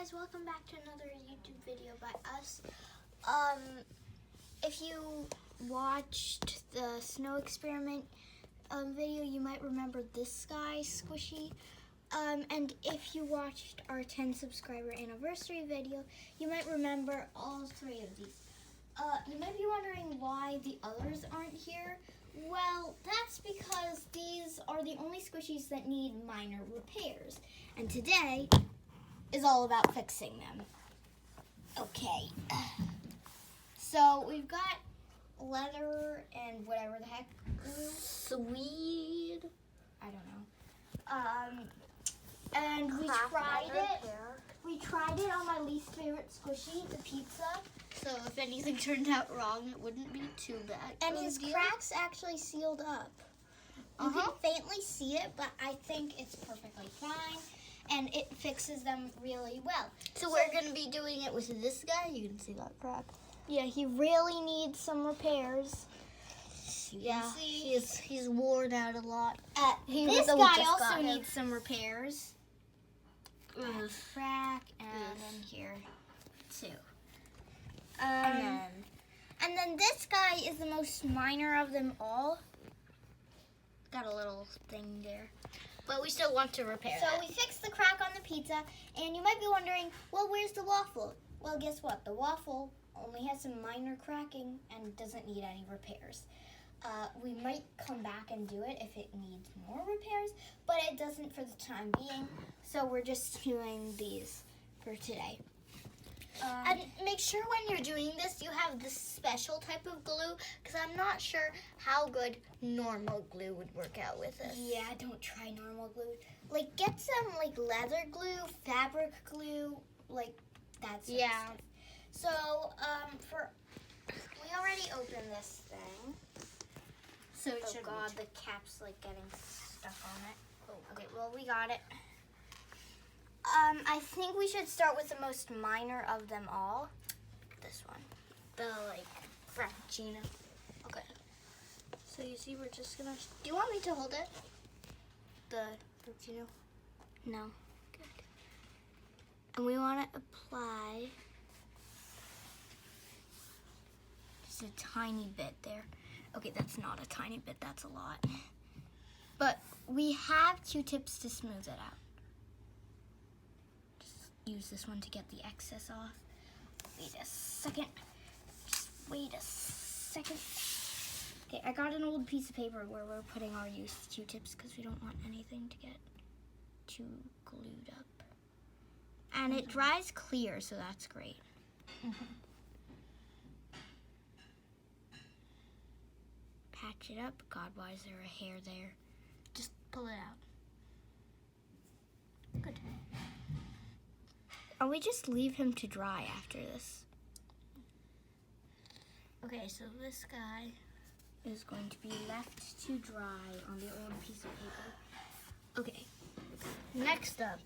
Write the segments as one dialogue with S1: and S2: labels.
S1: guys, welcome back to another YouTube video by us. If you watched the snow experiment video, you might remember this guy, Squishy. And if you watched our 10 subscriber anniversary video, you might remember all three of these. You might be wondering why the others aren't here. Well, that's because these are the only squishies that need minor repairs. And today is all about fixing them. Okay. So we've got leather and whatever the heck glue.
S2: Swede.
S1: I don't know. And we tried it. We tried it on my least favorite squishy, the pizza.
S2: So if anything turned out wrong, it wouldn't be too bad.
S1: And his cracks actually sealed up. You can faintly see it, but I think it's perfectly fine. And it fixes them really well.
S2: So we're going to be doing it with this guy. You can see that crack.
S1: Yeah, he really needs some repairs.
S2: He's worn out a lot.
S1: This guy also needs some repairs. Crack and then here too. And then this guy is the most minor of them all. Got a little thing there.
S2: But we still want to repair
S1: So we fixed the crack on the pizza, and you might be wondering, well, where's the waffle? Well, guess what? The waffle only has some minor cracking and doesn't need any repairs. We might come back and do it if it needs more repairs, but it doesn't for the time being, so we're just doing these for today.
S2: And make sure when you're doing this, you have this special type of glue, because I'm not sure how good normal glue would work out with this.
S1: Yeah, don't try normal glue. Like, get some, like, leather glue, fabric glue, like, that sort of stuff. So, we already opened this thing.
S2: So it should
S1: God, the cap's, like, getting stuck on it. Oh, okay, well, we got it. I think we should start with the most minor of them all. This one. The, like, Frappuccino. Okay. So you see, we're just gonna...
S2: Do you want me to hold it?
S1: The Frappuccino? No. Good. And we want to apply just a tiny bit there. Okay, that's not a tiny bit, that's a lot. But we have Q-tips to smooth it out. Use this one to get the excess off. Wait a second. Just wait a second. Okay, I got an old piece of paper where we're putting our used Q-tips because we don't want anything to get too glued up. And it dries clear, so that's great. Patch it up. God, why is there a hair there? Just pull it out. Good. Or we just leave him to dry after this. Okay, so this guy is going to be left to dry on the old piece of paper. Okay, next up,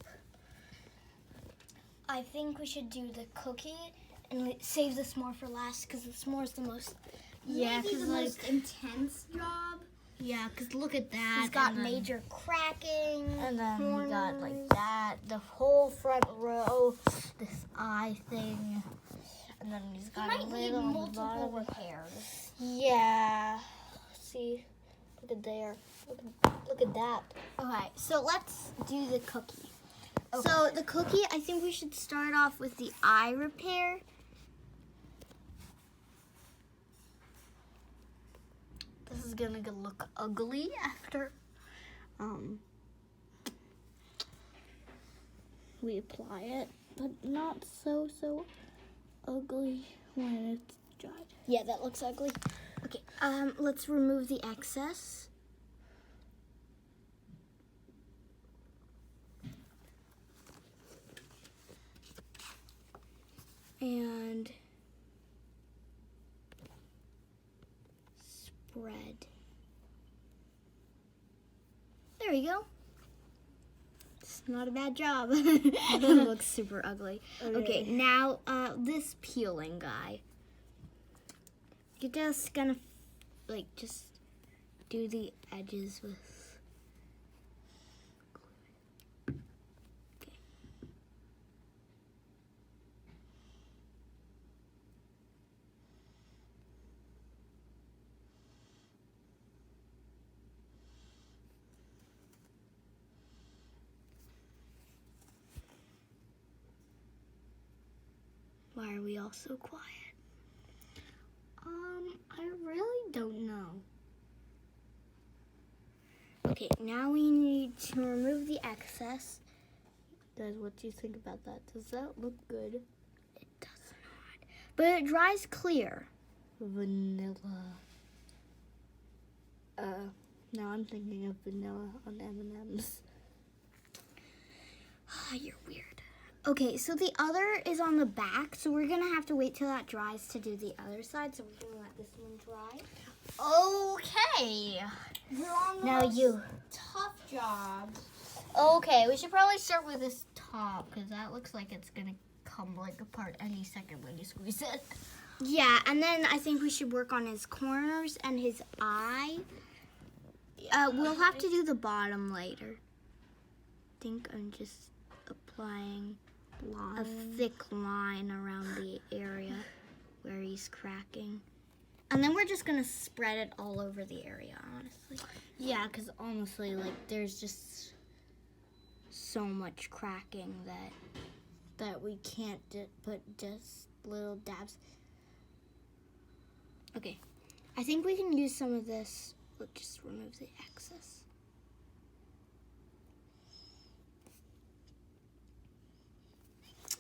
S1: I think we should do the cookie and save the s'more for last because the s'more is the most, maybe the most intense job.
S2: Yeah, because look at that.
S1: He's got major cracking.
S2: And then we got like that, the whole front row, this eye thing. And then he's got a lid on the bottom.
S1: Repairs.
S2: Yeah. See, look at there. Look at that.
S1: Okay, so let's do the cookie. Okay. So the cookie, I think we should start off with the eye repair.
S2: This is gonna look ugly after we apply it, but not so ugly when it's dried.
S1: Yeah, that looks ugly. Okay, let's remove the excess. And spread. There we go. It's not a bad job. It looks super ugly. Okay, now this peeling guy. You're just gonna just do the edges with Why are we all so quiet?
S2: I really don't know.
S1: Okay, now we need to remove the excess.
S2: Guys, what do you think about that? Does that look good?
S1: It does not. But it dries clear.
S2: Vanilla. Now I'm thinking of vanilla on M&M's.
S1: You're weird. Okay, so the other is on the back, so we're gonna have to wait till that dries to do the other side. So we're gonna let this one dry.
S2: Okay.
S1: We're on the
S2: Now you.
S1: tough job.
S2: Okay, we should probably start with this top because that looks like it's gonna come like apart any second when you squeeze it.
S1: Yeah, and then I think we should work on his corners and his eye. We'll have to do the bottom later. I think I'm just applying a thick line around the area where he's cracking. And then we're just gonna spread it all over the area, honestly.
S2: Yeah, because honestly, like, there's just
S1: So much cracking
S2: that we can't put just little dabs.
S1: Okay, I think we can use some of this. We'll just remove the excess.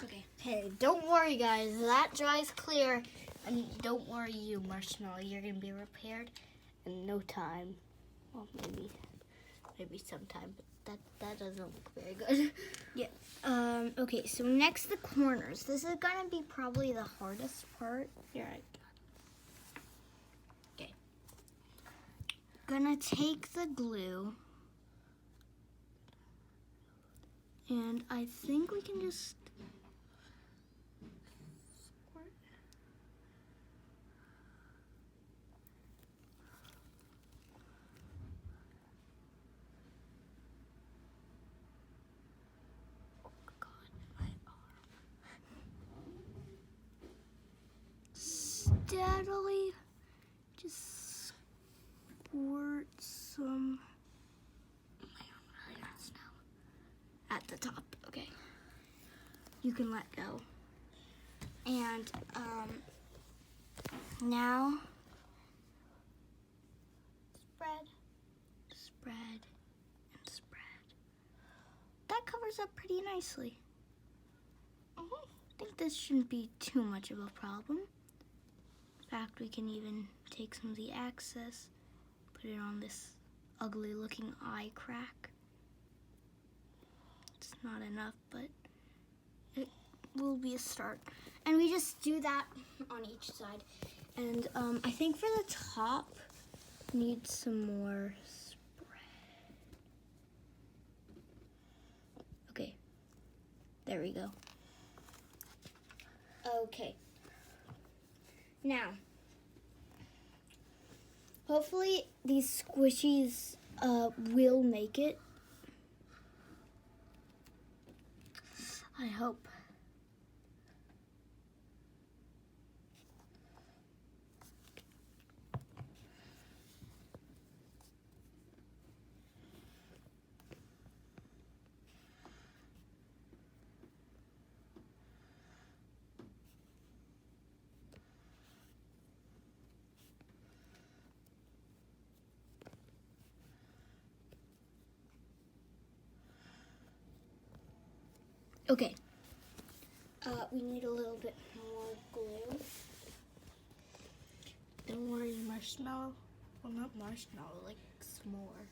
S1: Okay.
S2: Hey, don't worry, guys. That dries clear. And don't worry, you marshmallow. You're going to be repaired in no time. Well, maybe sometime, but that doesn't look very good.
S1: Yeah. Okay, so next the corners. This is going to be probably the hardest part.
S2: Here, I got
S1: Okay. Gonna take the glue. And I think we can just steadily just squirt some at the top. Okay, you can let go. And now spread and spread. That covers up pretty nicely. I think this shouldn't be too much of a problem. In fact, we can even take some of the excess, put it on this ugly looking eye crack. It's not enough, but it will be a start. And we just do that on each side. And I think for the top, need some more spread. Okay, there we go. Okay. Now, hopefully these squishies will make it. I hope. Okay. We need a little bit more glue.
S2: Don't worry, marshmallow. Well, not marshmallow, like s'more.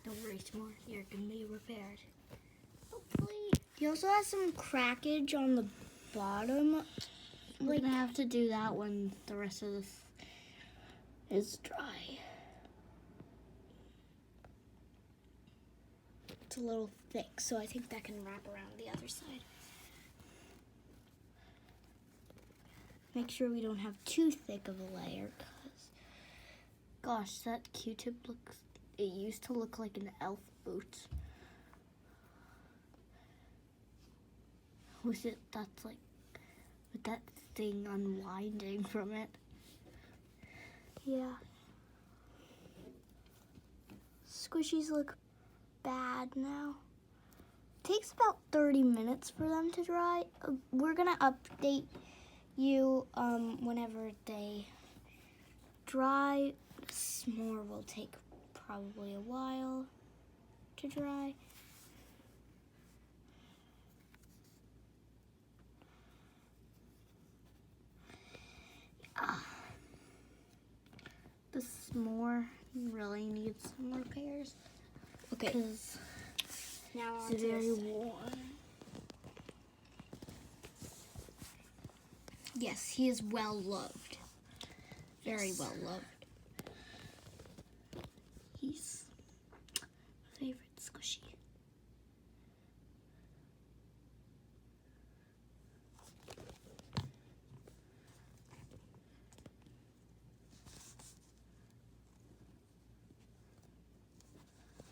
S2: Don't worry, s'more. You're gonna be repaired. Hopefully.
S1: He also has some crackage on the bottom.
S2: We're gonna have to do that when the rest of this is dry.
S1: It's a little thick, so I think that can wrap around the other side. Make sure we don't have too thick of a layer, cause
S2: gosh, that Q-tip looks, it used to look like an elf boot. Was it, that's like, with that thing unwinding from it?
S1: Yeah. Squishies look bad now. takes about 30 minutes for them to dry. We're gonna update you whenever they dry. S'more will take probably a while to dry. The s'more really needs some repairs. Okay. Because
S2: Now
S1: it's very warm. Yes, he is well loved. Very well loved. He's my favorite squishy.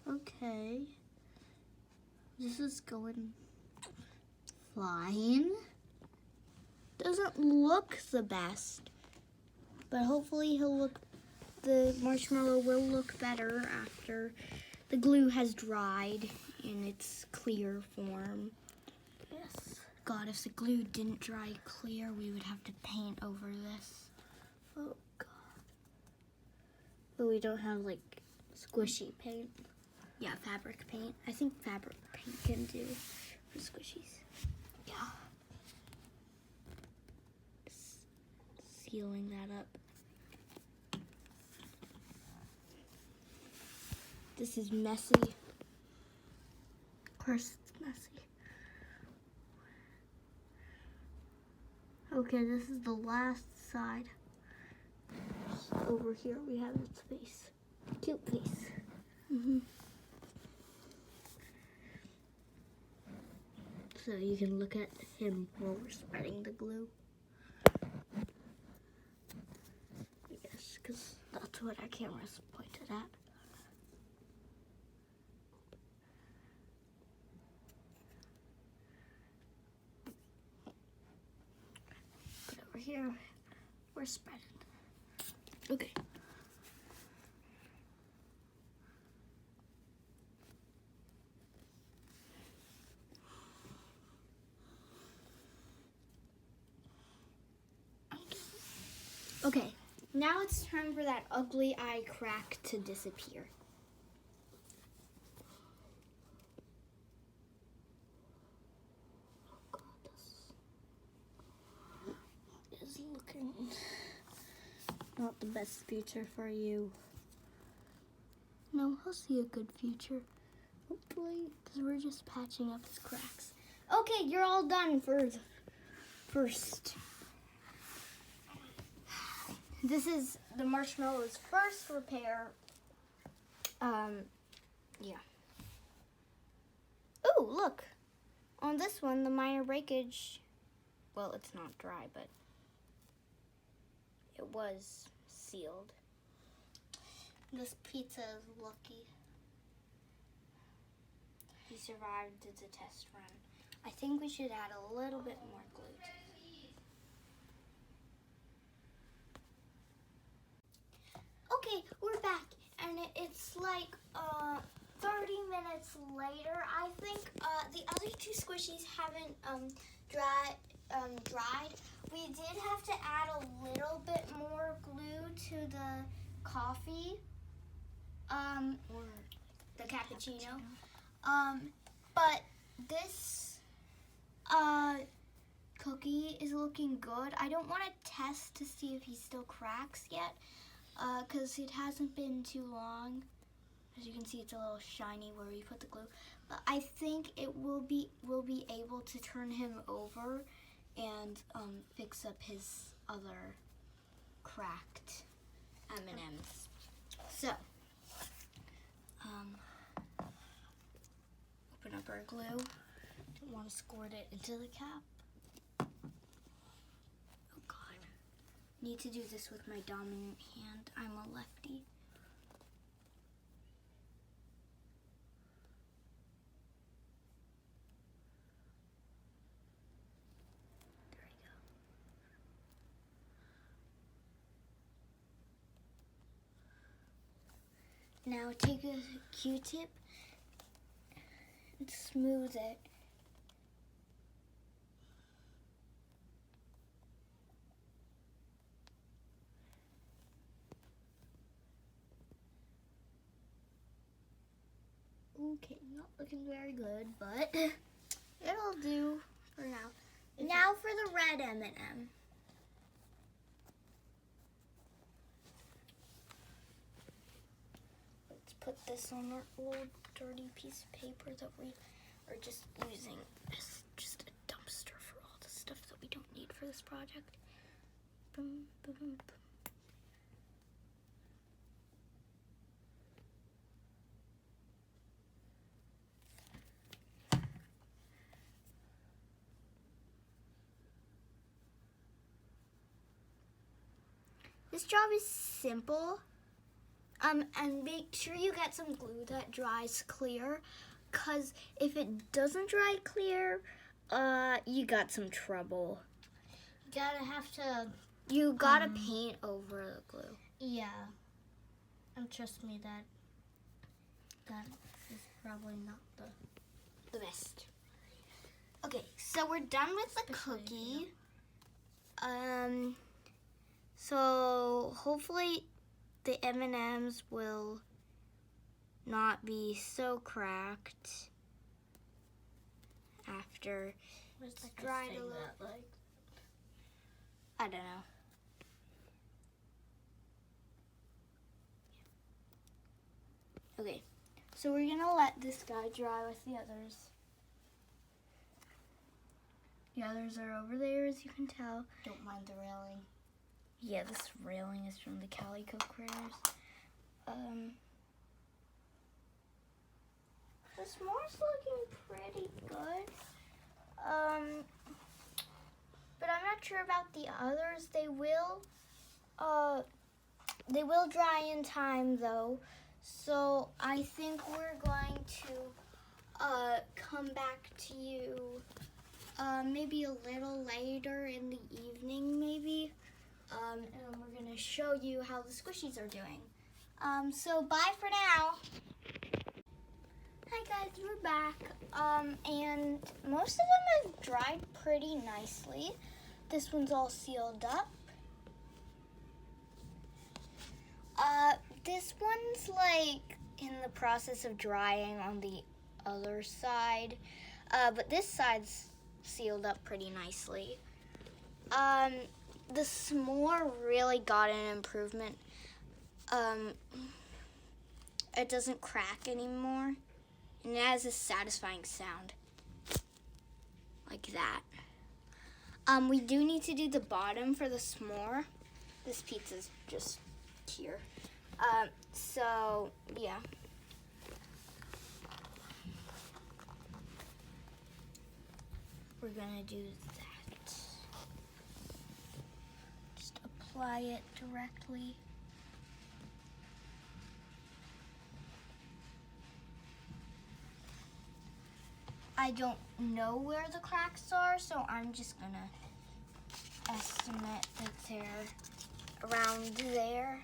S1: Okay. This is going fine. Doesn't look the best, but hopefully the marshmallow will look better after the glue has dried in its clear form.
S2: Yes.
S1: God, if the glue didn't dry clear, we would have to paint over this.
S2: Oh God. But we don't have like squishy paint.
S1: Yeah, fabric paint. I think fabric paint can do for squishies.
S2: Yeah.
S1: Sealing that up. This is messy. Of course it's messy. Okay, this is the last side. Over here we have its face.
S2: Cute face.
S1: So you can look at him while we're spreading the glue. Yes, because that's what our camera's pointed at. But over here, we're spreading. Okay. Okay, now it's time for that ugly eye crack to disappear. Oh God, this is looking not the best future for you. No, he'll see a good future. Hopefully, because we're just patching up his cracks. Okay, you're all done for the first. This is the marshmallow's first repair. Yeah. Oh, look. On this one, the minor breakage, well, it's not dry, but it was sealed. This pizza is lucky. He survived the test run. I think we should add a little bit more glue to it. Okay, we're back, and it's like 30 minutes later. I think the other two squishies haven't dried. We did have to add a little bit more glue to the coffee, or the cappuccino. But this cookie is looking good. I don't want to test to see if he still cracks yet. Because it hasn't been too long. As you can see, it's a little shiny where we put the glue. But I think we'll be able to turn him over and fix up his other cracked M&Ms. So, open up our glue. Don't want to squirt it into the cap. Need to do this with my dominant hand. I'm a lefty. There we go. Now take a Q-tip and smooth it.
S2: Okay, not looking very good, but it'll do for now.
S1: Now for the red M&M. Let's put this on our old dirty piece of paper that we are just using as just a dumpster for all the stuff that we don't need for this project. Boom, boom, boom. This job is simple. And make sure you get some glue that dries clear, cause if it doesn't dry clear, you got some trouble. You gotta paint over the glue.
S2: Yeah. And trust me, that is probably not the best.
S1: Okay, so we're done with the
S2: Especially
S1: cookie. So hopefully the M&Ms will not be so cracked after
S2: What's like
S1: dried a
S2: thing
S1: little.
S2: that, like,
S1: I don't know. Okay, so we're gonna let this guy dry with the others. The others are over there, as you can tell.
S2: don't mind the railing.
S1: Yeah, this railing is from the Calico Critters. The s'more's looking pretty good. But I'm not sure about the others. They will dry in time though. So I think we're going to come back to you maybe a little later in the evening maybe. And we're gonna show you how the squishies are doing. So bye for now. Hi guys, we're back. And most of them have dried pretty nicely. This one's all sealed up. This one's like in the process of drying on the other side. But this side's sealed up pretty nicely. The s'more really got an improvement. It doesn't crack anymore. And it has a satisfying sound. Like that. We do need to do the bottom for the s'more. This pizza's just here. So, yeah. We're gonna do that. Just apply it directly. I don't know where the cracks are, so I'm just gonna estimate that they're around there.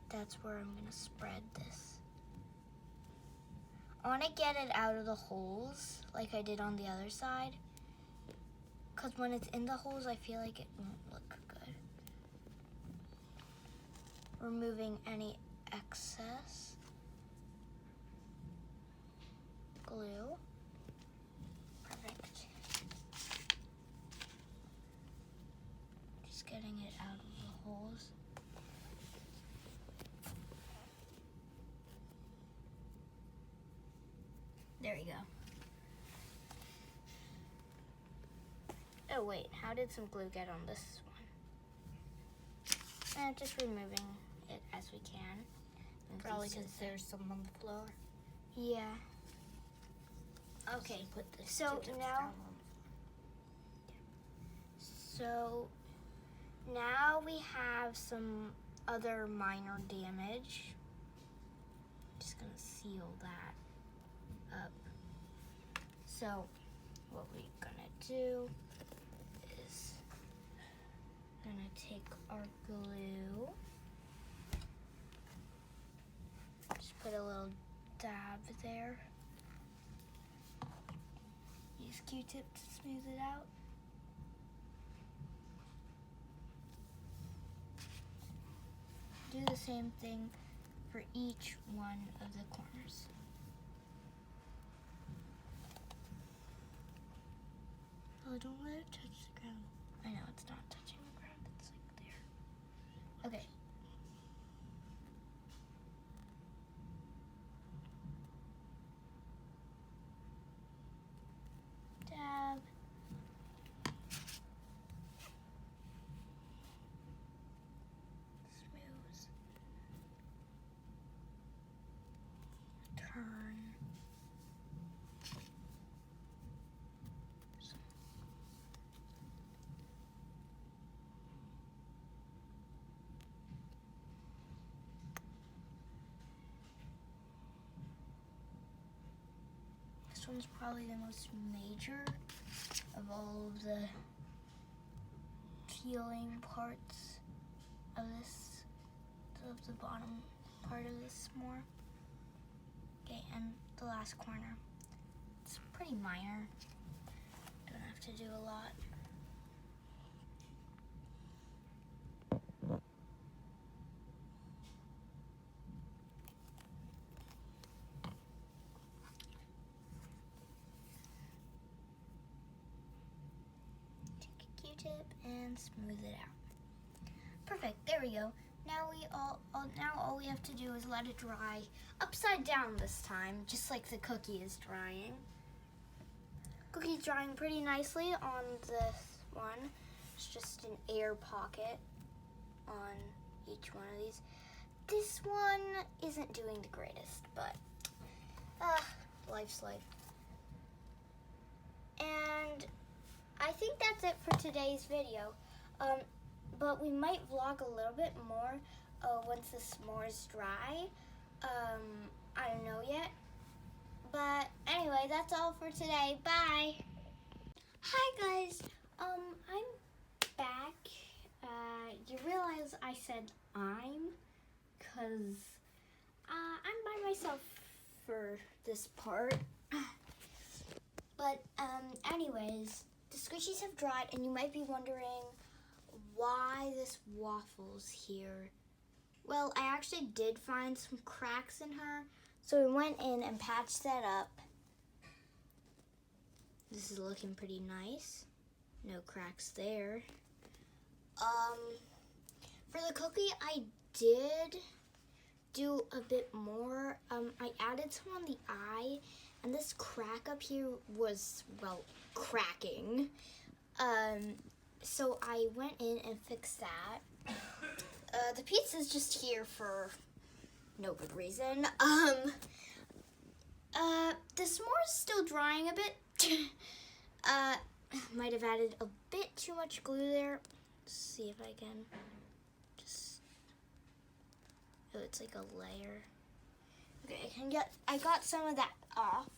S1: That's where I'm gonna spread this. I wanna get it out of the holes like I did on the other side. Cause when it's in the holes, I feel like it won't look good. Removing any excess glue. Perfect. Just getting it out of the holes. There you go. Oh wait, how did some glue get on this one? Just removing it as we can.
S2: Probably because there's some on the floor.
S1: Yeah. Okay,
S2: Put this
S1: so
S2: two-tips
S1: now-
S2: down on
S1: So now we have some other minor damage. Just gonna seal that up. So what we're gonna do is gonna take our glue. Just put a little
S2: dab there. Use Q-tip to smooth it out. Do the same thing for each one of the corners. Oh, don't let it touch the ground. I know it's not touching the ground, it's like there. Okay. Dab. Smooth. Turn. This one's probably the most major of all of the peeling parts of this, of the bottom part of this more. Okay, and the last corner. It's pretty minor. Don't have to do a lot. Q-tip and smooth it out. Perfect. There we go. Now all we have to do is let it dry upside down this time, just like the cookie is drying. Cookie's drying pretty nicely on this one. It's just an air pocket on each one of these. This one isn't doing the greatest, but life's life. And I think that's it for today's video. But we might vlog a little bit more once the s'mores dry. I don't know yet. But anyway, that's all for today. Bye. Hi guys. I'm back. You realize I said I'm, cause I'm by myself for this part. But anyways, the squishies have dried, and you might be wondering why this waffle's here. Well, I actually did find some cracks in her, so we went in and patched that up. This is looking pretty nice. No cracks there. For the cookie, I did do a bit more. I added some on the eye, and this crack up here was, well, cracking. So I went in and fixed that. The pizza's just here for no good reason. The s'more's still drying a bit. Might have added a bit too much glue there. Let's see if I can just, oh, it's like a layer. Okay, I got some of that off.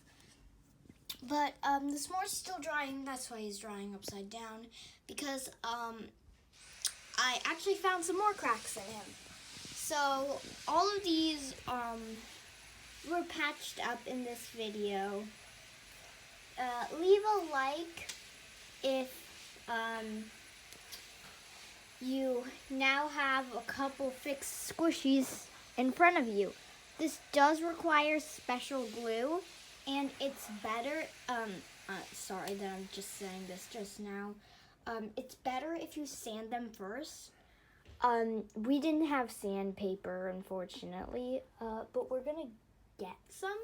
S2: But the s'more's still drying. That's why he's drying upside down, because I actually found some more cracks in him. So all of these were patched up in this video. Leave a like if you now have a couple fixed squishies in front of you. This does require special glue, and it's better, sorry that I'm just saying this just now. It's better if you sand them first. We didn't have sandpaper, unfortunately, but we're gonna get some.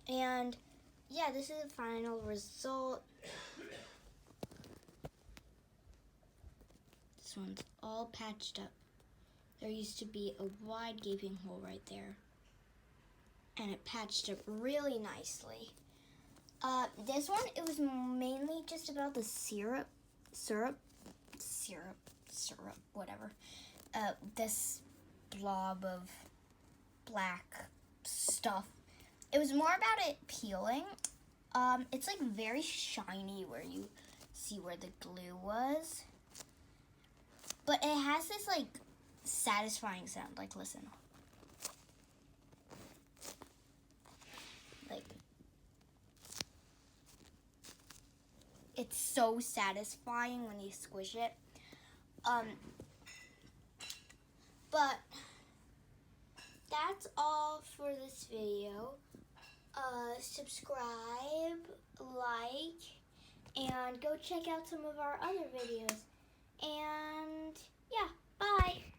S2: And yeah, this is the final result. This one's all patched up. There used to be a wide gaping hole right there, and it patched up really nicely. This one, it was mainly just about the syrup, whatever. This blob of black stuff. It was more about it peeling. It's like very shiny where you see where the glue was. But it has this like satisfying sound, like listen.
S1: so satisfying when you squish it. But that's all for this video. Subscribe, like, and go check out some of our other videos. And yeah, bye.